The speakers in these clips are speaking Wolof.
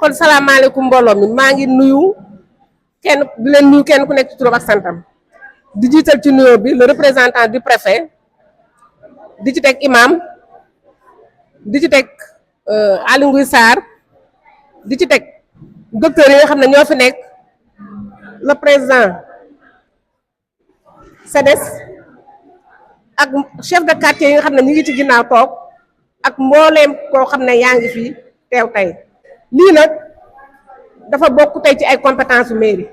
kon salaamaaleykum mbooloo mi maa ngi nuyu kenn di leen nuyu kenn ku nekk ci turam ak santam di jiital ci nuyoo bi le représentant du préfet di ci teg imam di ci teg Aly Ngouille Sarr di ci teg docteur yi nga xam ne ñoo fi nekk le président CEDES ak chef de quartier yi nga xam ne ñu ngi ci ginnaaw toog ak mbooleem koo xam ne yaa ngi fi teew tey lii nag dafa bokk tey ci ay compétences mairie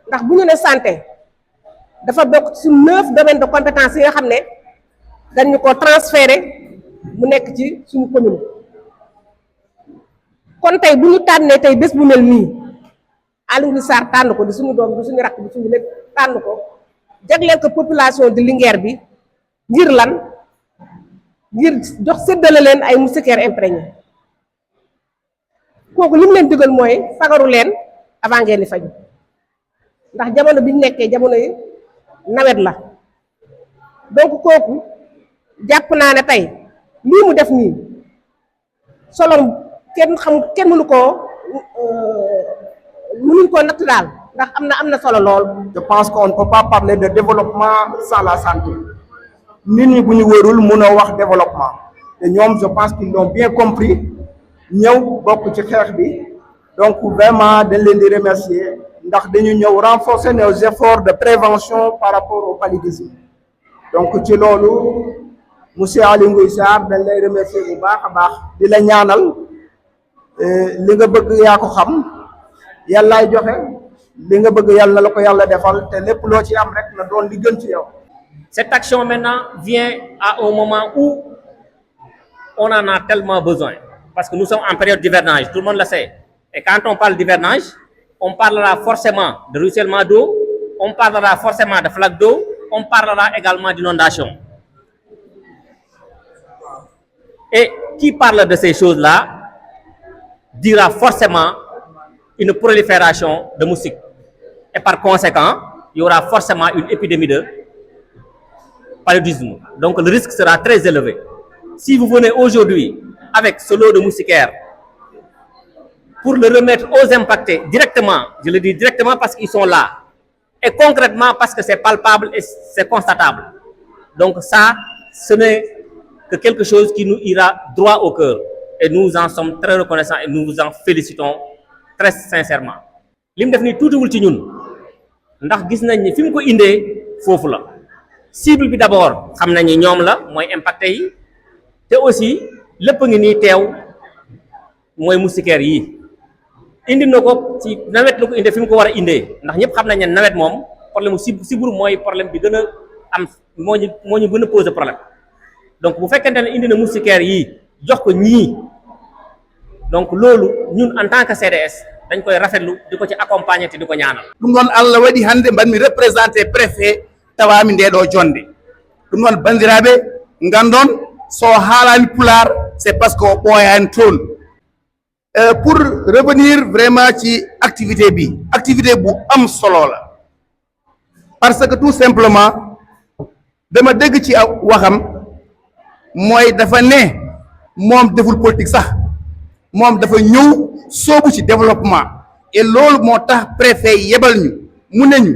ndax bu ñu ne santé dafa bokk ci 9 domaines de compétences yi nga xam ne dañu ko transféré mu nekk ci suñu commune kon tey bu ñu tànnee tey bés bu mel nii Aly Ngouille Sarr tànn ko di suñu doom di suñu rakk di suñu lépp tànn ko jagleel ko population di Linguère bi ngir lan ngir jox séddale leen ay moustiquaires imprégnés kooku li mu leen digal mooy fagaru leen avant ngeen di faju ndax jamono bi ñu nekkee jamono yi nawet la donc kooku jàpp naa ne tey lii mu def nii solom kenn mënu koo natt daal ndax am na solo lool. Je pense qu'on ne peut pas parler de développement sans la santé nit ñi bu ñu wërul mënoo wax développement te ñoom je pense qu'ils l'ont bien compris ñëw bokk ci xeex bi donc vraiment dañ leen di remercier ndax dañu ñëw renforcer nos efforts de prévention par rapport au paludisme donc ci loolu monsieur Aly Ngouille Sarr dañ lay remercier bu baax a baax di la ñaanal li nga bëgg yaa ko xam yàllaay joxe li nga bëgg yàlla na la ko yàlla defal te lépp loo ci am rek na doon li gën ci yow. Cette action maintenant vient à un moment où on en a tellement besoin parce que nous sommes en période d'hivernage, tout le monde le sait. Et quand on parle d'hivernage, on parlera forcément de ruissellement d'eau, on parlera forcément de flaques d'eau, on parlera également d'inondation. Et qui parle de ces choses-là dira forcément une prolifération de moustiques. Et par conséquent, il y aura forcément une épidémie de paludisme. Donc le risque sera très élevé. Si vous venez aujourd'hui avec ce lot de moustiquaires pour le remettre aux impactés directement, je le dis directement parce qu'ils sont là, et concrètement parce que c'est palpable et c'est constatable. Donc ça, ce n'est que quelque chose qui nous ira droit au cœur. Et nous en sommes très reconnaissants et nous vous en félicitons très sincèrement. Li mu def nii tuutiwul ci ñun ndax gis nañ ni fi mu ko indee foofu la cible bi d'abord xam nañ ni ñoom la mooy impacté yi te aussi lépp ngi nii teew mooy moustiquaires yi indi na ko ci nawet la ko indee fi mu ko war a indee ndax ñëpp xam nañ ne nawet moom problème sibbiru mooy problème bi gën a am moo ñu gën a poser problème donc bu fekkente ne indi na moustiquaires yi jox ko ñii donc loolu ñun en tant que CDS dañ koy rafetlu di ko ci accompagner te di ko ñaanal. ɗum noon Allah waɗi hannde mbanmi représenté préfet tawami ndeɗo jonde ɗum noon bandiraɓe gandon so haalani pular c'est parce que o ɓooyani toon pour revenir vraiment ci activité bi activité bu am solo la parce que tout simplement dama dégg ci waxam mooy dafa ne moom deful politique sax moom dafa ñëw soobu ci développement et loolu moo tax préfet yebal ñu mu ne ñu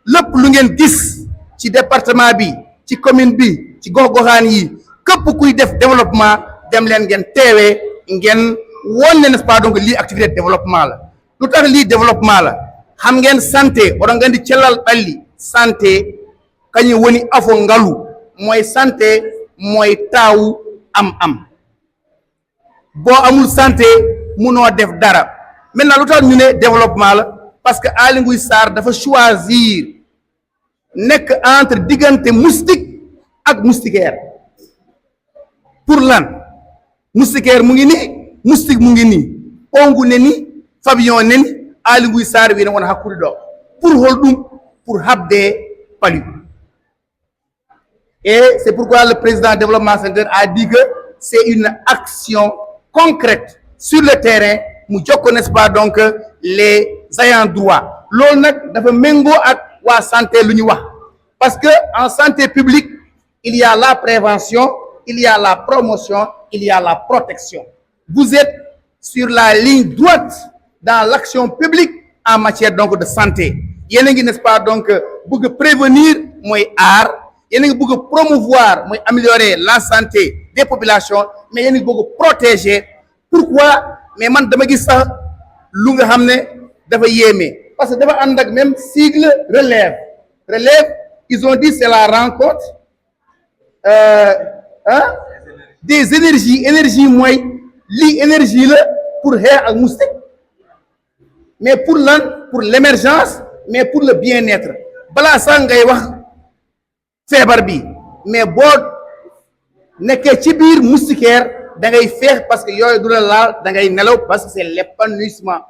lépp lu ngeen gis ci département bi ci commune bi ci gox-goxaan yi képp kuy def développement dem leen ngeen teewee ngeen woon ne n'est-ce pas donc lii activité de développement la lu tax lii développement la xam ngeen santé oɗon ngandi cellal ɓalli santé kañum woni afo ngalu mooy santé mooy taawu am boo amul santé munoo def dara maintenant lu tax ñu ne développement la parce que Aly Ngouille Sarr dafa choisir nekk entre diggante moustique ak moustiquaire pour lan moustiquaire mu ngi nii moustique mu ngi nii ongu ne ni Fabillon ne ni Aly Ngouille Sarr wi ne wona hakkude ɗo pour holɗum pour habde palu et c'est pourquoi le président développement sanitaire a dit que c'est une action concrète sur le terrain mu jokko n'est-ce pas donc les ayants droit loolu nag dafa méngoo ak waa santé lu ñu wax parce que en santé publique il y a la prévention il y a la promotion il y a la protection vous êtes sur la ligne droite dans l'action publique en matière donc de santé yéen a ngi n'est-ce pas donc bëgg prévenir mooy aar yéen a ngi bëgg promouvoir mooy améliorer la santé des populations mais yéen a ngi bëgg protéger pourquoi mais man dama gis sax lu nga xam ne dafa yéeme parce que dafa ànd ak même sigle relève ils ont dit c'est la rencontre des énergie mooy lii énergie la pour xeex ak moustique mais pour lan pour l'émergence mais pour le bien-être balaa sax ngay wax feebar bi mais boo nekkee ci biir moustiquaire da ngay feex parce que yooyu du la laal da ngay nelaw parce que c'est l'épanouissement.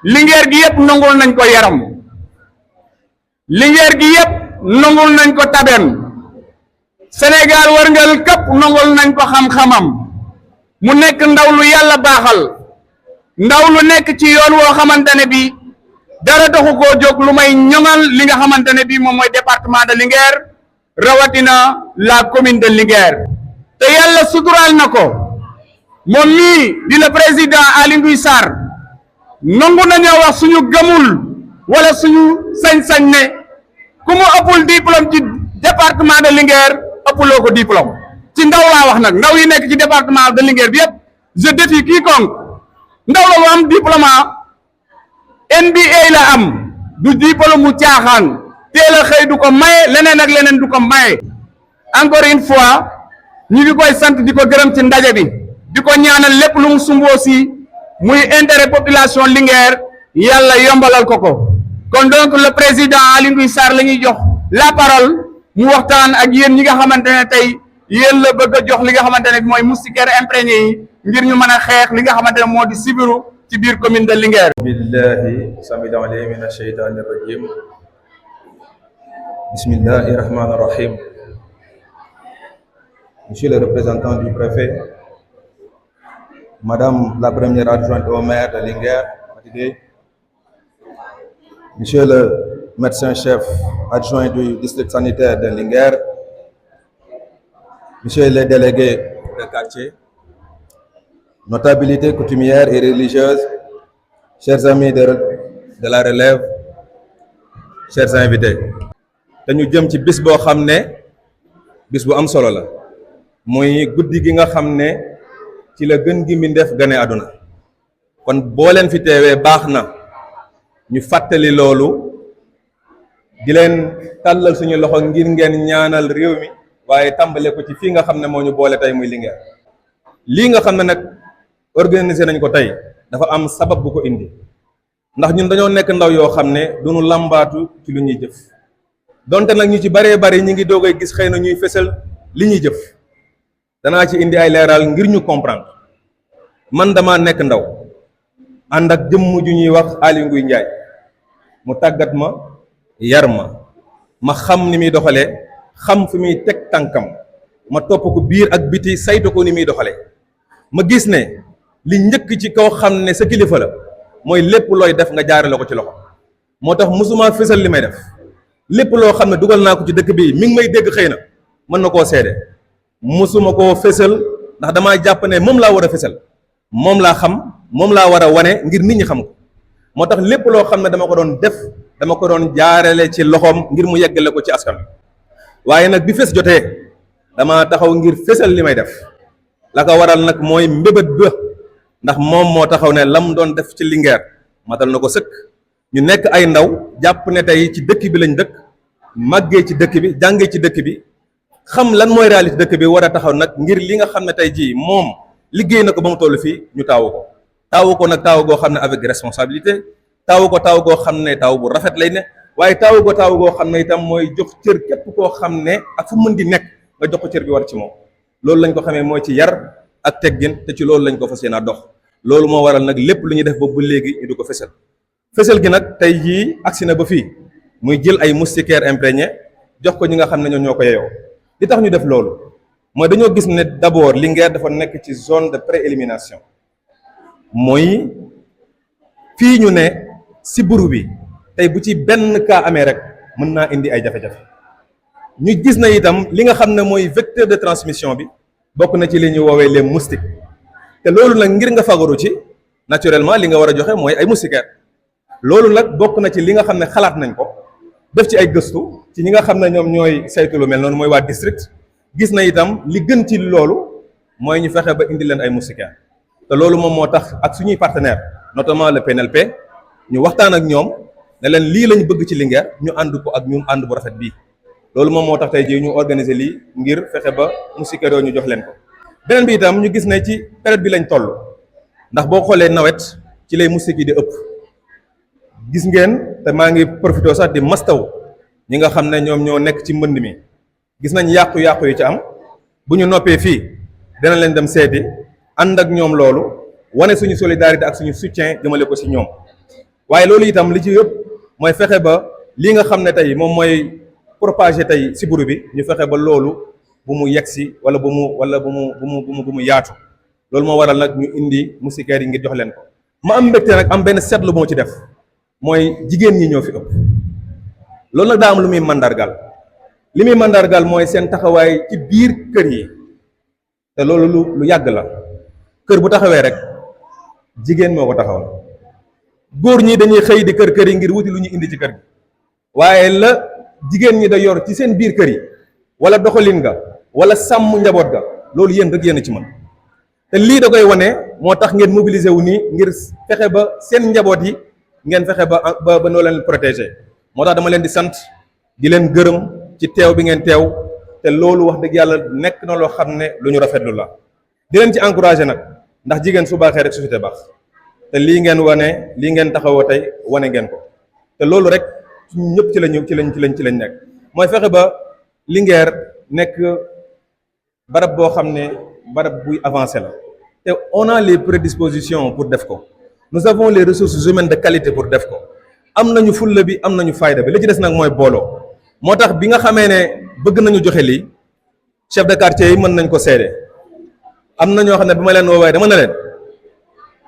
Linguère gi yëpp nangul nañ ko Yaram Linguère gi yëpp nangul nañ ko Tabène Sénégal wërngal këpp nangul nañ ko xam-xamam mu nekk ndaw lu yàlla baaxal ndaw lu nekk ci yoon woo xamante ne bi dara doxu koo jóg lu may ñoŋal li nga xamante ne bi moom mooy département de Linguère rawatina la commune de Linguère te yàlla suturaal na ko moom mii di le président Aly Ngouille Sarr nangu nañoo wax suñu gëmul wala suñu sañ-sañ ne ku mu ëppul diplôme ci département de Linguère ëppuloo ko diplôme ci ndaw laa wax nag ndaw yi nekk ci département de Linguère bi yëpp je défie quiconque ndaw la mu am diplôme MBA la am du diplôme mu caaxaan teel a xëy du ko maye leneen ak leneen du ko maye encore une fois ñu ngi koy sant di ko gërëm ci ndaje bi di ko ñaanal lépp lu mu sumboo si muy intérêt population Linguère yàlla yombalal ko ko kon donc le président Aly Ngouille Sarr la ñuy jox la parole mu waxtaan ak yéen ñi nga xamante ne tey yéen la bëgg a jox li nga xamante ne mooy moustiquaire imprégné yi ngir ñu mën a xeex li nga xamante ne moo di sibiru ci biir commune de Linguère. billahi samil alim min asheytani rajim bismillahi rahmani rahim. Monsieur le représentant du préfet, Madame la première adjointe au maire de Linguère, Monsieur le médecin-chef adjoint du district sanitaire de Linguère, Monsieur les délégués de quartier, notabilités coutumières et religieuses, chers amis de la relève, chers invités. dañu jëm ci bis boo xam ne bis bu am solo la muy guddi gi nga xam ne ci la gën gi mbindeef gane àdduna kon boo leen fi teewee baax na ñu fàttali loolu di leen tàllal suñu loxo ngir ngeen ñaanal réew mi waaye tàmbale ko ci fii nga xam ne moo ñu boole tey muy Linguère lii nga xam ne nag organiser nañ ko tey dafa am sabab bu ko indi ndax ñun dañoo nekk ndaw yoo xam ne duñu làmbaatu ci lu ñuy jëf donte nag ñu ci baree bari ñi ngi doogay gis xëy na ñuy fësal li ñuy jëf danaa ci indi ay leeral ngir ñu comprendre man dama nekk ndaw ànd ak jëmm ju ñuy wax Aly Ngouille Ndiaye mu tàggat ma yar ma xam ni muy doxalee xam fi muy teg tànkam ma topp ko biir ak biti saytu ko ni muy doxalee ma gis ne li njëkk ci kaw xam ne sa kilifa la mooy lépp looy def nga jaarale ko ci loxo moo tax musuma fësal li may def lépp loo xam ne dugal naa ko ci dëkk bi mi ngi may dégg xëy na mën na koo seede musuma koo fësal ndax damaa jàpp ne moom laa war a fësal moom laa xam moom laa war a wane ngir nit ñi xam ko moo tax lépp loo xam ne dama ko doon def dama ko doon jaarale ci loxoom ngir mu yeggale ko ci askan wi waaye nag bi fës jotee dama taxaw ngir fësal li may def la ko waral nag mooy mbébét ba ndax moom moo taxaw ne lam doon def ci Linguère matal na ko sëkk ñu nekk ay ndaw jàpp ne tey ci dëkk bi lañ dëkk màggee ci dëkk bi jàngee ci dëkk bi xam lan mooy réalité dëkk bi war a taxaw nag ngir li nga xam ne tey jii moom liggéey na ko ba mu toll fii ñu taawu ko nag taawu goo xam ne avec responsabilité taawu ko taawu goo xam ne taawu bu rafet lay ne waaye taawu goo xam ne itam mooy jox cër képp koo xam ne ak fu mën di nekk nga jox ko cër bi war ci moom loolu lañ ko xamee mooy ci yar ak teggin te ci loolu lañ ko fas yéene dox loolu moo waral nag lépp lu ñuy def boobu ba léegi ñu du ko fësal gi nag tey jii agsi na ba fii muy jël ay moustiquaires imprégné jox ko ñi nga xam ne ñoo ko yeyoo li tax ñu def loolu mooy dañoo gis ne d'abord Linguère dafa nekk ci zone de préélimination mooy fii ñu ne sibiru bi tey bu ci benn cas amee rek mën naa indi ay jafe-jafe ñu gis na itam li nga xam ne mooy vecteur de transmission bi bokk na ci li ñuy woowee les moustiques te loolu nag ngir nga fagaru ci naturellement li nga war a joxe mooy ay moustiquaires loolu nag bokk na ci li nga xam ne xalaat nañ ko def ci ay gëstu ci ñi nga xam ne ñoom ñooy saytu lu mel noonu mooy waa district gis na itam li gën ci loolu mooy ñu fexe ba indi leen ay moustiquaires te loolu moom moo tax ak suñuy partenaires notamment le PNLP ñu waxtaan ak ñoom ne leen lii lañu bëgg ci Linguère ñu ànd ko ak ñun ànd bu rafet bii loolu moom moo tax tey jii ñu organiser lii ngir fexe ba moustiquaires yooyu ñu jox leen ko. beneen bi itam ñu gis ne ci période bi lañ toll ndax boo xoolee nawet ci lay moustiques yi di ëpp gis ngeen te maa ngi profité sax di mastaw ñi nga xam ne ñoom ñoo nekk ci mbënd mi gis nañ yàqu-yàqu yu ci am bu ñu noppee fii dina leen dem seeti ànd ak ñoom loolu wane suñu solidarité ak suñu soutien jëmale ko ci ñoom waaye loolu itam li ci yëpp mooy fexe ba lii nga xam ne tey moom mooy propager tey sibiru bi ñu fexe ba loolu bu mu yegsi wala bu mu yaatu loolu moo waral nag ñu indi moustiquaires yi ngir jox leen ko ma am mbégte nag am benn seetlu bu ma ci def mooy jigéen ñi ñoo fi ëpp loolu nag daa am lu muy mandargal li muy mandargal mooy seen taxawaay ci biir kër yi te loolu lu yàgg la kër bu taxawee rek jigéen moo ko taxawal góor ñi dañuy xëy di kër yi ngir wuti lu ñu indi ci kër gi waaye la jigéen ñi da yor ci seen biir kër yi wala doxalin ga wala sàmm njaboot ga loolu yéen rek yéen ci mën te lii da koy wane moo tax ngeen mobiliser wu nii ngir fexe ba seen njaboot yi ngeen fexe ba noo leen protéger moo tax dama leen di sant di leen gërëm ci teew bi ngeen teew te loolu wax dëgg yàlla nekk na loo xam ne lu ñu rafetlu la di leen ci encourager nag ndax jigéen su baaxee rek société baax te lii ngeen wane lii ngeen taxawoo tey wane ngeen ko te loolu rek ñëpp ci lañ nekk mooy fexe ba Linguère nekk barab boo xam ne barab buy avancé la te on a les prédispositions pour def ko nous avons les ressources humaines de qualité pour def ko am nañu fulla bi am nañu fayda bi li ci des nag mooy booloo moo tax bi nga xamee ne bëgg nañu joxe lii chef de quartier yi mën nañ ko seede am na ñoo xam ne bi ma leen woowee dama ne leen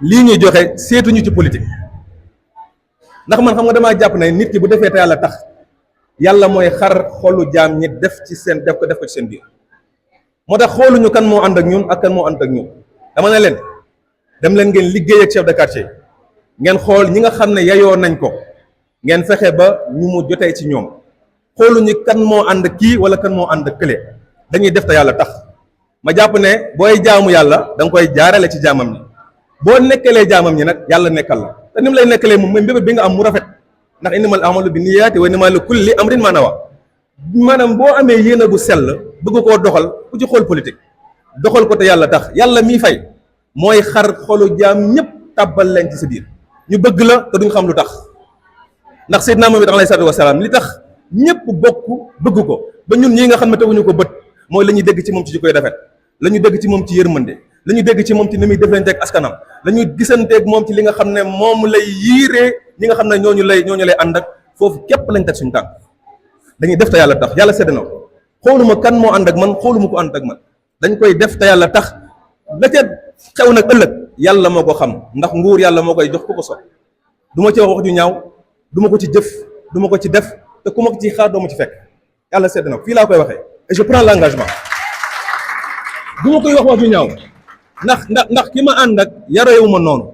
lii ñuy joxe seetuñu ci politique ndax man xam nga damaa jàpp ne nit ki bu defee te yàlla tax yàlla mooy xar xolu jaam ñi def ci ko ci seen biir moo tax xooluñu kan moo ànd ak ñun ak kan moo ànd ak ñun dama ne leen dem leen ngeen liggéey ak chef de quartier ngeen xool ñi nga xam ne yayoo nañ ko ngeen fexe ba ñu mu jotee ci ñoom xooluñu kan moo ànd kii wala kan moo ànd kële dañuy def te yàlla tax ma jàpp ne booy jaamu yàlla da nga koy jaarale ci jaamam ñi boo nekkalee jaamam ñi nag yàlla nekkal la te ni mu lay nekkalee moom mooy mbébét bi nga am mu rafet ndax innamal a'maalu binniyaati wa innamaa likulli amrin maa nawaa maanaam boo amee yéene bu sell bëgg koo doxal ku ci xool politique doxal ko te yàlla tax yàlla miy fay mooy xar xolu jaam ñëpp tàbbal leen ci sa biir ñu bëgg la te duñ xam lu tax ndax Seydina Muhammad alayhi salaatu wa salaam li tax ñëpp bokk bëgg ko ba ñun ñii nga xam ne teguñu ko bët mooy la ñuy dégg ci moom ci jikkoy rafet la ñuy dégg ci moom ci yërmande la ñuy dégg ci moom ci ni muy deflanteeg askanam la ñuy gisanteeg moom ci li nga xam ne moom lay yiiree ñi nga xam ne ñooñu lay ànd ak foofu képp lañ teg suñu tànk dañuy def te yàlla tax yàlla sedd na ko xooluma kan moo ànd ak man xooluma ko ànd ak man dañ koy def te yàlla tax la ca xew nag ëllëg yàlla moo ko xam ndax nguur yàlla moo koy jox ku ko so du ma ci wax ju ñaaw du ma ko ci jëf du ma ko ci def te ku ma ko ci xaar doo ma ci fekk yàlla sedd na ko fii laa koy waxee et je prends l'engagement du ma koy wax ju ñaaw ndax ki ma ànd ak yareewu ma noonu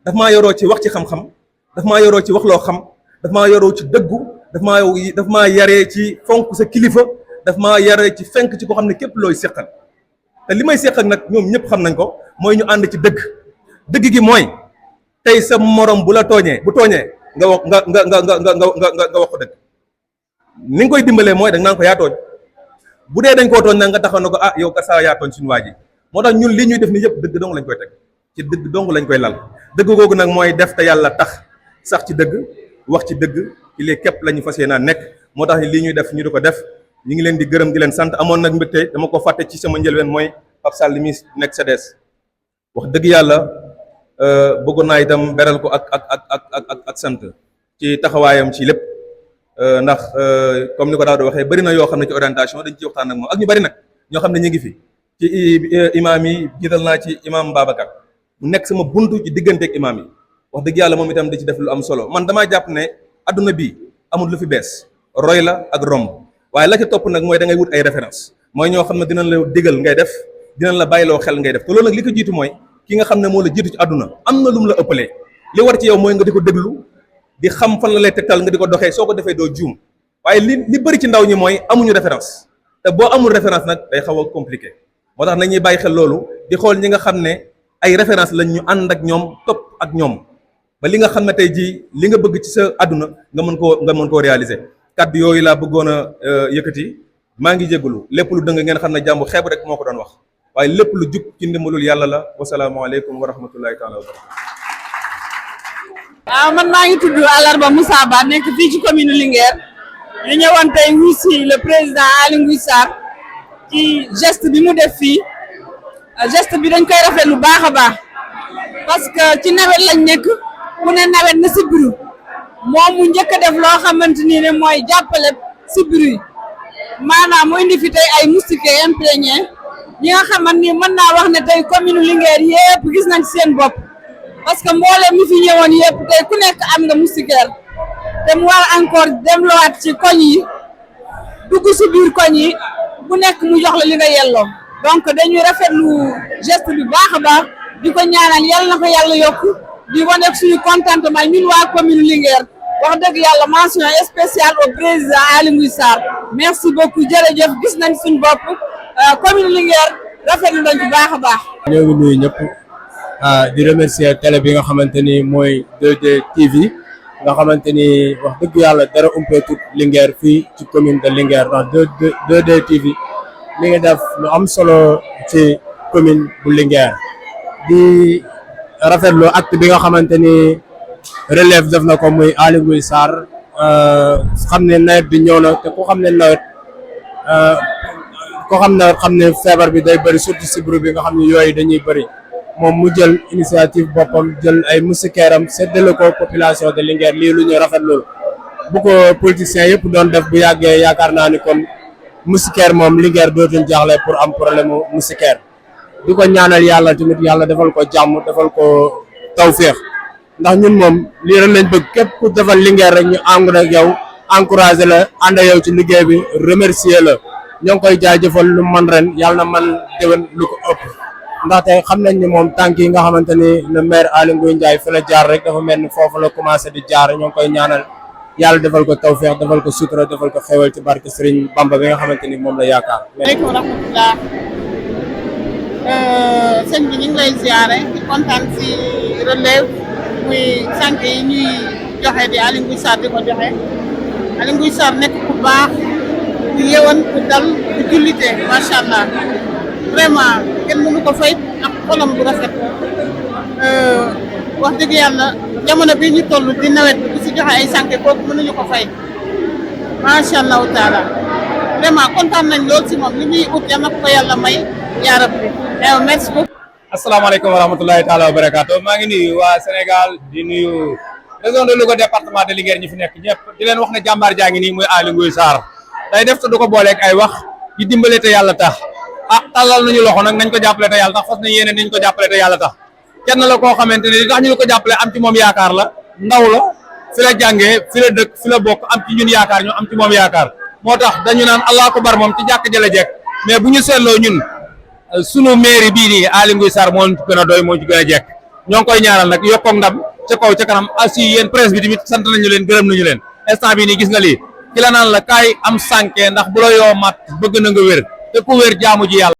daf maa yoroo ci wax ci xam-xam daf maa yoroo ci wax loo xam daf maa yoroo ci dëggu daf maa yaree ci fonk sa kilifa daf maa yaree ci fenk ci ko xam ne képp looy seqal te li may seq ak nag ñoom ñëpp xam nañ ko mooy ñu ànd ci dëgg gi mooy tey sa morom bu tooñee nga wax nga wax ko dëgg ni nga koy dimbalee mooy da nga naan ko yaa tooñ bu dee dañ koo tooñ nag nga taxaw na ko ah yow kat saa yaa tooñ suñu waa ji moo tax ñun li ñuy def ni yëpp dëgg dong lañ koy teg ci dëgg dong lañ koy lal dëgg googu nag mooy def te yàlla tax sax ci dëgg wax ci dëgg ci lii képp la ñu fas yéenaa nekk moo tax lii ñuy def ñu di ko def ñu ngi leen di gërëm di leen sant amoon nag mbégte dama ko fàtte ci sama njëlbeen mooy Pape Sall mi nekk CDS wax dëgg yàlla bëggoon naa itam beral ko ak sant ci taxawaayam ci lépp ndax comme ni ko daaw di waxee bëri na yoo xam ne ci orientation dañ ci waxtaan ak moom ak ñu bëri nag ñoo xam ne ñu ngi fi ci imaam yi jiital naa ci imaam Babacar mu nekk sama buntu ci digganteeg imaam yi wax dëgg yàlla moom itam di ci def lu am solo man damaa jàpp ne adduna bi amul lu fi bees roy la ak romb waaye la ca topp nag mooy da ngay wut ay référence mooy ñoo xam ne dinañ la digal ngay def dinañ la bàyyiloo xel ngay def te loolu nag li ko jiitu mooy ki nga xam ne moo la jiitu ci àdduna am na lu mu la ëppalee li war ci yow mooy nga di ko déglu di xam fan la lay tegtal nga di ko doxee soo ko defee doo juum waaye li bëri ci ndaw ñi mooy amuñu référence te boo amul référence nag day xaw a compliqué moo tax nañuy bàyyi xel loolu di xool ñi nga xam ne ay référence lañ ñu ànd ak ñoom topp ak ñoom ba li nga xam ne tey jii li nga bëgg ci sa àdduna nga mën koo réaliser kaddu yooyu laa bëggoon a yëkkati maa ngi jégalu lépp lu dëng ngeen xam ne jàmbu xeebu rek moo ko doon wax waaye lépp lu jub ci ndimbalul yàlla la wasalaamaaleykum wa rahmatullahi taala wa barakatu. waaw man maa ngi tudd Alarba Moussa Ba nekk fii ci commune Linguère ñu ñëwoon tey wuy si le président Aly Ngouille Sarr ci geste bi mu def fii geste bi dañ koy rafet lu baax a baax parce que ci nawet lañ nekk ku ne nawet na sibiru moom mu njëkk a def loo xamante ni ne mooy jàppale sibiru yi maanaam mu indi fi tey ay moustiquaires imprégnés ñi nga xamante ni mën naa wax ne tey commune Linguère yëpp gis nañ seen bopp parce que mboolem mi fi ñëwoon yëpp tey ku nekk am nga moustiquaire te mu war encore dem lowaat ci koñ yi dugg si biir koñ yi bu nekk mu jox la li nga yelloo donc dañuy rafetlu geste bi baax a baax di ko ñaanal yàlla na ko yàlla yokk di wane suñu contentement ñun waa commune Linguère wax dëgg yàlla mention spéciale au président Aly Ngouille Sarr merci beaucoup jërëjëf gis nañ suñu bopp commune Linguère rafetlu nañ ci baax a baax. ñoo ngi nuyu ñëpp di remercier télé bi nga xamante ni mooy 2D TV nga xamante ni wax dëgg yàlla dara umpeetut Linguère fii ci commune de Linguère ndax 2D TV mi ngi def lu am solo ci commune bu Linguère di rafetlu acte bi nga xamante ni relève def na ko muy Aly Ngouille Sarr xam ne nawet bi ñëw na te ku xam ne nawet xam ne feebar bi day bëri surtout sibiru bi nga xam ne yooyu dañuy bëri moom mu jël initiative boppam jël ay moustiquaires am séddale ko population de Linguère lii lu ñu rafetlu bu ko politiciens yëpp doon def bu yàggee yaakaar naa ni kon moustiquaire moom Linguère dootuñ jaaxle pour am problème mu moustiquaire di ko ñaanal yàlla tamit yàlla defal ko jàmm defal ko tawféex ndax ñun moom lii rek lañ bëgg képp ku defal Linguère rek ñu ànd ak yow encouragé la ànd ak yow ci liggéey bi remercier la ñoo ngi koy jaajëfal lu man ren yàlla na man déwén lu ko ëpp ndaxte xam nañ ni moom tànk yi nga xamante ni le maire Aly Ngouille Ndiaye fi la jaar rek dafa mel ni foofu la commencé di jaar ñoo ngi koy ñaanal yàlla defal ko tawféex defal ko sutura defal ko xewal ci barke Serigne Bamba bi nga xamante ni moom la yaakaar. Aleykum rahmatullah sëñ bi ñu ngi lay ziare di kontaan si relève muy sànq yi ñuy joxe di Aly Ngouille Sarr di ko joxe Aly Ngouille Sarr nekk ku baax ku yeewan ku dal ku jullite macha allah vraiment kenn mënu ko fay ak xolam bu rafet wax dëgg yàlla jamono bi ñu toll di nawet bi si joxe ay sànq kooku mënuñu ko fay macha allahu taala vraiment kontaan nañ lool si moom li muy ut yal na ko yàlla may yaa rabbi merci beaucoup. asalaamaaleykum wa rahmatulahi taala wa barakaatu maa ngi nuyu waa Sénégal di nuyu région de Louga département de Linguère ñi fi nekk ñëpp di leen wax ne jàmbaar jaa ngi nii muy Aly Ngouille Sarr day def te du ko booleeg ay wax di dimbale te yàlla tax tàllal nañu loxo nag nañ ko jàppale te yàlla tax fas na yéene nañ ko jàppale te yàlla tax kenn la koo xamante ne li tax ñu ko jàppale am ci moom yaakaar la ndaw la fi la jàngee fi la dëkk fi la bokk am ci ñun yaakaar ñu am ci moom yaakaar moo tax dañu naan Allahu akbar moom ci jàkk jële jekk mais bu ñu seetloo ñun sunu mairie bii nii Aly Ngouille Sarr moo ci gën a doy moo ci gën a jekk ñoo ngi koy ñaanal nag yokkoog ndam ca kaw ca kanam aussi yéen presse bi tamit sant nañu leen gërëm nañu leen instant bii nii gis nga lii ki la naan la kaay am sànke ndax bu la yoo mat bëgg na nga wér te ku wér jaamu ji yàlla